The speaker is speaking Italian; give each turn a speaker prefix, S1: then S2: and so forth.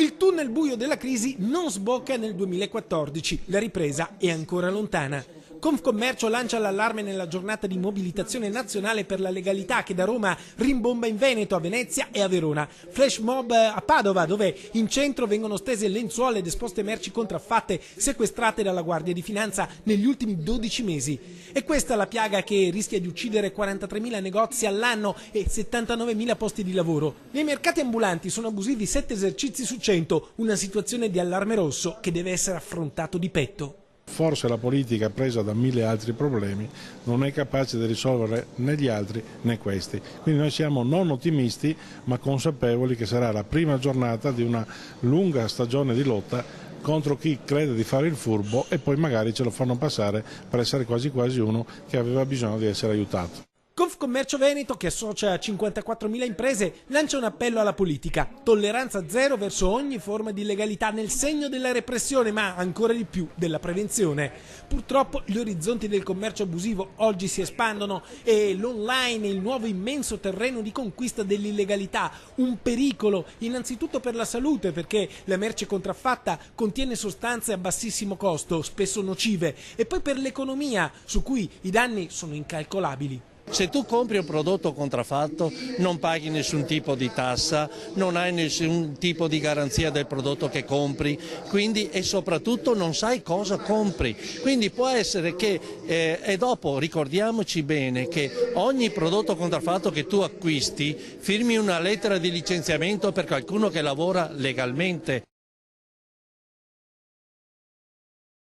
S1: Il tunnel buio della crisi non sbocca nel 2014, la ripresa è ancora lontana. Confcommercio lancia l'allarme nella giornata di mobilitazione nazionale per la legalità che da Roma rimbomba in Veneto, a Venezia e a Verona. Flash mob a Padova, dove in centro vengono stese lenzuola ed esposte merci contraffatte sequestrate dalla Guardia di Finanza negli ultimi 12 mesi. È questa la piaga che rischia di uccidere 43.000 negozi all'anno e 79.000 posti di lavoro. Nei mercati ambulanti sono abusivi 7 esercizi su 100, una situazione di allarme rosso che deve essere affrontato di petto.
S2: Forse la politica, presa da mille altri problemi, non è capace di risolvere né gli altri né questi. Quindi noi siamo non ottimisti, ma consapevoli che sarà la prima giornata di una lunga stagione di lotta contro chi crede di fare il furbo e poi magari ce lo fanno passare per essere quasi quasi uno che aveva bisogno di essere aiutato.
S1: Confcommercio Veneto, che associa 54.000 imprese, lancia un appello alla politica. Tolleranza zero verso ogni forma di illegalità nel segno della repressione, ma ancora di più della prevenzione. Purtroppo gli orizzonti del commercio abusivo oggi si espandono e l'online è il nuovo immenso terreno di conquista dell'illegalità. Un pericolo innanzitutto per la salute, perché la merce contraffatta contiene sostanze a bassissimo costo, spesso nocive, e poi per l'economia, su cui i danni sono incalcolabili.
S3: Se tu compri un prodotto contraffatto non paghi nessun tipo di tassa, non hai nessun tipo di garanzia del prodotto che compri, quindi, e soprattutto non sai cosa compri. Quindi può essere che, e dopo ricordiamoci bene che ogni prodotto contraffatto che tu acquisti firmi una lettera di licenziamento per qualcuno che lavora legalmente.